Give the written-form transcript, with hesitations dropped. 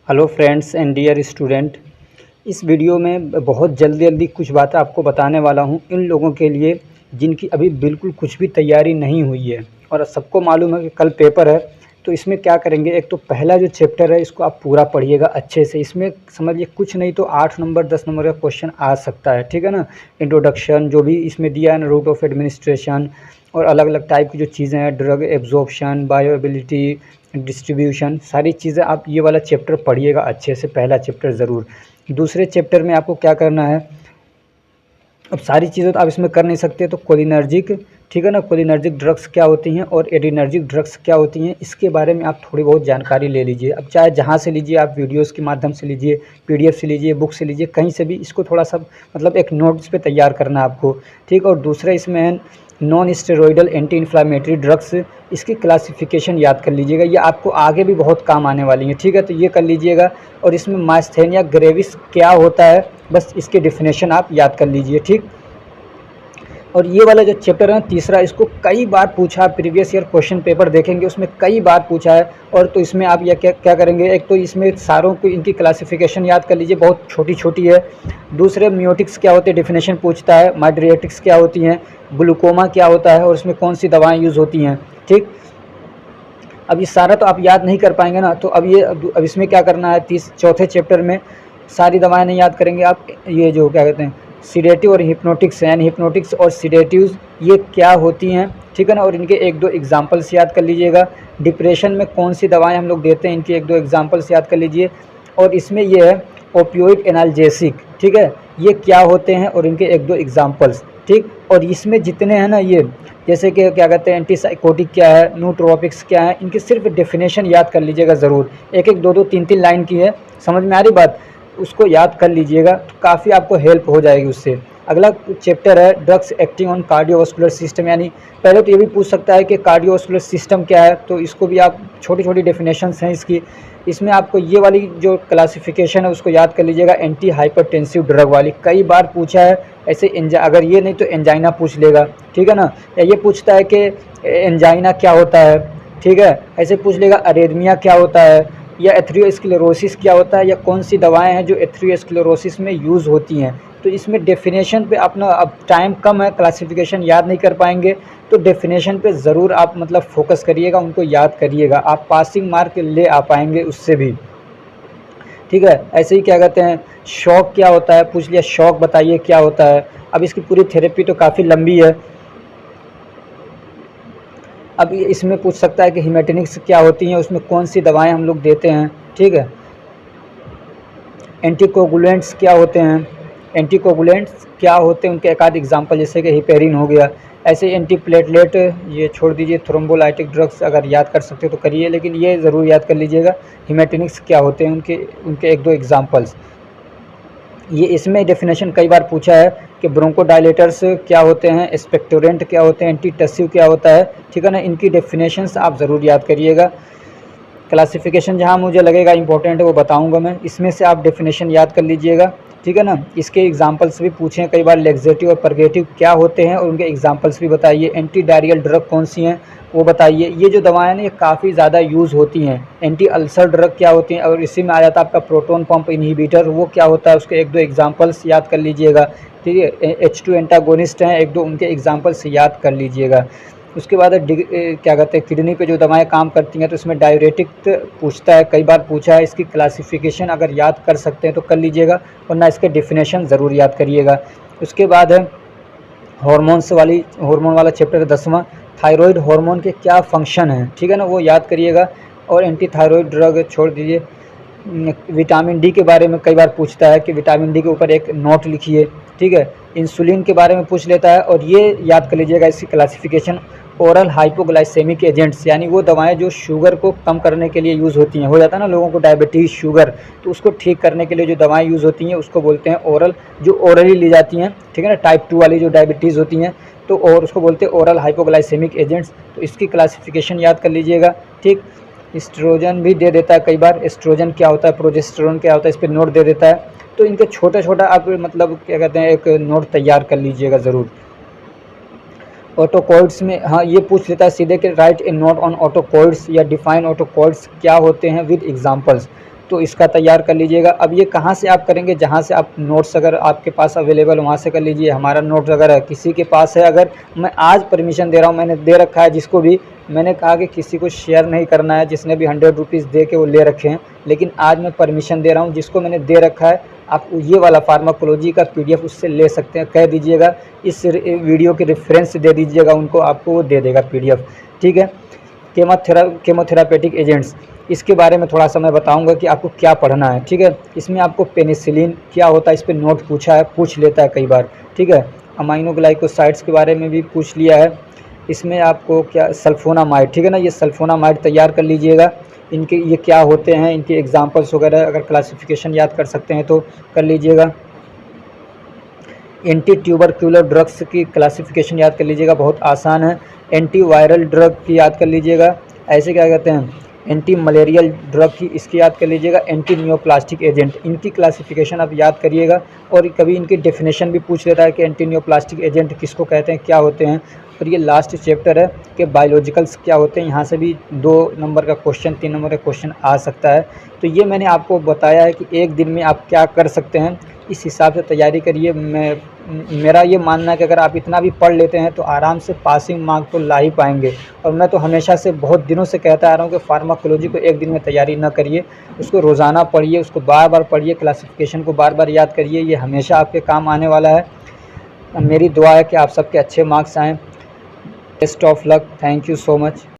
Hello friends and dear student. इस video में बहुत जल्दी जल्दी कुछ बातें आपको बताने वाला हूं इन लोगों के लिए जिनकी अभी बिल्कुल कुछ भी तैयारी नहीं हुई है और सबको मालूम है कि कल पेपर है। तो इसमें क्या करेंगे, एक तो पहला जो चैप्टर है इसको आप पूरा पढ़िएगा अच्छे से। इसमें समझिए कुछ नहीं तो 8 नंबर 10 नंबर का क्वेश्चन आ सकता है, ठीक है ना। इंट्रोडक्शन जो भी इसमें दिया है ना, रूट ऑफ एडमिनिस्ट्रेशन और अलग अलग टाइप की जो चीज़ें हैं, ड्रग एब्जॉर्प्शन, बायोएबिलिटी, डिस्ट्रीब्यूशन, सारी चीज़ें आप ये वाला चैप्टर पढ़िएगा अच्छे से, पहला चैप्टर ज़रूर। दूसरे चैप्टर में आपको क्या करना है, अब सारी चीज़ें तो आप इसमें कर नहीं सकते, तो कोलिनर्जिक, ठीक है ना, कोलिनर्जिक ड्रग्स क्या होती हैं और एडिनर्जिक ड्रग्स क्या होती हैं, इसके बारे में आप थोड़ी बहुत जानकारी ले लीजिए। अब चाहे जहाँ से लीजिए, आप वीडियोस के माध्यम से लीजिए, पीडीएफ से लीजिए, बुक से लीजिए, कहीं से भी इसको थोड़ा सा मतलब एक नोट्स पे तैयार करना है आपको, ठीक। और दूसरा इसमें है non steroidal anti inflammatory drugs, इसकी क्लासिफिकेशन याद कर लीजिएगा, ये आपको आगे भी बहुत काम आने वाली है, ठीक है। तो ये कर लीजिएगा। और इसमें मास्थेनिया ग्रेविस क्या होता है, बस इसके डेफिनेशन आप याद कर लीजिए, ठीक। और ये वाला जो चैप्टर है तीसरा, इसको कई बार पूछा, प्रीवियस ईयर क्वेश्चन पेपर देखेंगे उसमें कई बार पूछा है। और तो इसमें आप यह क्या करेंगे, एक तो इसमें सारों को इनकी क्लासिफिकेशन याद कर लीजिए, बहुत छोटी छोटी है। दूसरे म्यूटिक्स क्या होते हैं डेफिनेशन पूछता है, माइड्रिएटिक्स क्या होती हैं, ग्लूकोमा क्या होता है और उसमें कौन सी दवाएँ यूज़ होती हैं, ठीक। अब ये सारा तो आप याद नहीं कर पाएंगे ना, तो अब इसमें क्या करना है, चौथे चैप्टर में सारी दवाएं नहीं याद करेंगे आप। ये जो क्या कहते हैं सीडेटिव और हिप्नोटिक्स, यानी हिप्नोटिक्स और सीडेटिव्स ये क्या होती हैं, ठीक है ना। और इनके एक दो एग्जांपल्स याद कर लीजिएगा। डिप्रेशन में कौन सी दवाएं हम लोग देते हैं, इनके एक दो एग्जांपल्स याद कर लीजिए। और इसमें ये है ओपियोइड एनाल्जेसिक, ठीक है, ये क्या होते हैं और इनके एक दो एग्जांपल्स, ठीक। और इसमें जितने हैं ना, ये जैसे कि क्या कहते हैं एंटीसाइकोटिक क्या है, नूट्रोपिक्स क्या है, इनकी सिर्फ डेफिनेशन याद कर लीजिएगा ज़रूर। एक एक दो दो तीन तीन लाइन की है, समझ में आ रही बात, उसको याद कर लीजिएगा तो काफ़ी आपको हेल्प हो जाएगी उससे। अगला चैप्टर है drugs acting on cardiovascular system, यानी पहले तो ये भी पूछ सकता है कि कार्डियोवास्कुलर सिस्टम क्या है, तो इसको भी आप छोटी छोटी डेफिनेशंस हैं इसकी। इसमें आपको ये वाली जो क्लासिफिकेशन है उसको याद कर लीजिएगा, एंटी हाइपरटेंसिव ड्रग वाली, कई बार पूछा है ऐसे। अगर ये नहीं तो एंजाइना पूछ लेगा, ठीक है ना। या ये पूछता है कि एंजाइना क्या होता है, ठीक है, ऐसे पूछ लेगा अरेदमिया क्या होता है, या एथेरोस्क्लेरोसिस क्या होता है, या कौन सी दवाएं हैं जो एथेरोस्क्लेरोसिस में यूज़ होती हैं। तो इसमें डेफिनेशन पे अपना, अब टाइम कम है, क्लासिफिकेशन याद नहीं कर पाएंगे, तो डेफिनेशन पे ज़रूर आप मतलब फोकस करिएगा, उनको याद करिएगा, आप पासिंग मार्क ले आ पाएंगे उससे भी, ठीक है। ऐसे ही क्या कहते हैं शॉक क्या होता है, पूछ लिया शॉक बताइए क्या होता है। अब इसकी पूरी थेरेपी तो काफ़ी लंबी है। अब इसमें पूछ सकता है कि हिमेटेनिक्स क्या होती हैं, उसमें कौन सी दवाएं हम लोग देते हैं, ठीक है। एंटीकोगुलेंट्स क्या होते हैं, एंटीकोगुलेंट्स क्या होते हैं, उनके एक आध एग्जाम्पल जैसे कि हिपेरिन हो गया। ऐसे एंटीप्लेटलेट, ये छोड़ दीजिए, थ्रोम्बोलाइटिक ड्रग्स अगर याद कर सकते हो तो करिए, लेकिन ये ज़रूर याद कर लीजिएगा हिमेटेनिक्स क्या होते हैं, उनके एक दो एग्जाम्पल्स। ये इसमें डेफिनेशन कई बार पूछा है कि ब्रोंकोडायलेटर्स क्या होते हैं, एक्सपेक्टोरेंट क्या होते हैं, एंटीटसिव क्या होता है, ठीक है ना। इनकी डेफिनेशंस आप ज़रूर याद करिएगा। क्लासिफिकेशन जहाँ मुझे लगेगा इंपॉर्टेंट है वो बताऊंगा मैं, इसमें से आप डेफिनेशन याद कर लीजिएगा, ठीक है ना। इसके एग्जांपल्स भी पूछे कई बार, लेक्सेटिव और परगेटिव क्या होते हैं और उनके एग्जांपल्स भी बताइए। एंटी डायरियल ड्रग कौन सी हैं वो बताइए। ये जो दवाएं ना ये काफ़ी ज़्यादा यूज़ होती हैं। एंटी अल्सर ड्रग क्या होती हैं, और इसी में आ जाता है आपका प्रोटोन पंप इनहिबिटर, वो क्या होता है, उसके एक दो एग्जाम्पल्स याद कर लीजिएगा, ठीक है। H2 एंटागोनिस्ट हैं, एक दो उनके एग्जाम्पल्स याद कर लीजिएगा। उसके बाद क्या कहते हैं किडनी पे जो दवाएं काम करती हैं, तो इसमें डायरेटिक पूछता है, कई बार पूछा है। इसकी क्लासिफिकेशन अगर याद कर सकते हैं तो कर लीजिएगा, वरना इसके डेफिनेशन ज़रूर याद करिएगा। उसके बाद है हार्मोन वाला चैप्टर 10वां, थायराइड हार्मोन के क्या फंक्शन हैं, ठीक है ना, वो याद करिएगा। और एंटी थायराइड ड्रग छोड़ दीजिए। विटामिन डी के बारे में कई बार पूछता है कि विटामिन डी के ऊपर एक नोट लिखिए, ठीक है। इंसुलिन के बारे में पूछ लेता है, और ये याद कर लीजिएगा इसकी क्लासिफिकेशन, ओरल हाइपोग्लाइसेमिक एजेंट्स, यानी वो दवाएं जो शुगर को कम करने के लिए यूज़ होती हैं। हो जाता है ना लोगों को डायबिटीज़, शुगर, तो उसको ठीक करने के लिए जो दवाएं यूज़ होती हैं उसको बोलते हैं ओरल, जो ओरली ली जाती हैं, ठीक है ना। टाइप 2 वाली जो डायबिटीज़ होती हैं तो और उसको बोलते हैं ओरल हाइपोग्लाइसेमिक एजेंट्स, तो इसकी क्लासिफिकेशन याद कर लीजिएगा, ठीक। एस्ट्रोजन भी दे देता है कई बार, एस्ट्रोजन क्या होता है, प्रोजेस्टेरोन क्या होता है, इस पर नोट दे देता है। तो इनके छोटा छोटा आप मतलब क्या कहते हैं एक नोट तैयार कर लीजिएगा ज़रूर। ऑटोकॉइड्स में हाँ ये पूछ लेता है सीधे कि राइट ए नोट ऑन ऑटोकॉइड्स या डिफाइन ऑटोकॉइड्स क्या होते हैं विद एग्जांपल्स। तो इसका तैयार कर लीजिएगा। अब ये कहाँ से आप करेंगे, जहाँ से आप नोट्स अगर आपके पास अवेलेबल वहाँ से कर लीजिए। हमारा नोट्स अगर किसी के पास है, अगर मैं आज परमिशन दे रहा हूँ, मैंने दे रखा है जिसको भी, मैंने कहा कि किसी को शेयर नहीं करना है, जिसने भी 100 रुपीज़ दे के वो ले रखे हैं, लेकिन आज मैं परमिशन दे रहा हूँ, जिसको मैंने दे रखा है आप ये वाला फार्माकोलॉजी का PDF उससे ले सकते हैं। कह दीजिएगा इस वीडियो के रेफरेंस दे दीजिएगा उनको, आपको वो दे देगा PDF। ठीक है। केमोथेरापेटिक एजेंट्स, इसके बारे में थोड़ा सा मैं बताऊंगा कि आपको क्या पढ़ना है। ठीक है। इसमें आपको पेनिसिलिन क्या होता है इस पर नोट पूछ लेता है कई बार। ठीक है। अमाइनोग्लाइकोसाइड्स के बारे में भी पूछ लिया है। इसमें आपको क्या सल्फोनामाइड, ठीक है ना, ये सल्फोनामाइड तैयार कर लीजिएगा। इनके ये क्या होते हैं, इनके एग्जांपल्स वगैरह अगर क्लासिफिकेशन याद कर सकते हैं तो कर लीजिएगा। एंटी ट्यूबरक्यूलर ड्रग्स की क्लासिफिकेशन याद कर लीजिएगा, बहुत आसान है। एंटी वायरल ड्रग की याद कर लीजिएगा, ऐसे क्या कहते हैं, एंटी मलेरियल ड्रग की इसकी याद कर लीजिएगा। एंटी नियोप्लास्टिक एजेंट, इनकी क्लासिफिकेशन आप याद करिएगा। और कभी इनकी डेफिनेशन भी पूछ लेता है कि एंटी नियोप्लास्टिक एजेंट किसको कहते हैं, क्या होते हैं। और ये लास्ट चैप्टर है कि बायोलॉजिकल्स क्या होते हैं, यहाँ से भी 2 नंबर का क्वेश्चन 3 नंबर का क्वेश्चन आ सकता है। तो ये मैंने आपको बताया है कि एक दिन में आप क्या कर सकते हैं, इस हिसाब से तैयारी करिए। मेरा ये मानना है कि अगर आप इतना भी पढ़ लेते हैं तो आराम से पासिंग मार्क तो ला ही पाएंगे। और मैं तो हमेशा से बहुत दिनों से कहता आ रहा हूँ कि फार्माकोलॉजी को एक दिन में तैयारी ना करिए, उसको रोज़ाना पढ़िए, उसको बार बार पढ़िए, क्लासिफिकेशन को बार बार याद करिए, ये हमेशा आपके काम आने वाला है। मेरी दुआ है कि आप सबके अच्छे मार्क्स आएँ। Best of luck. Thank you so much.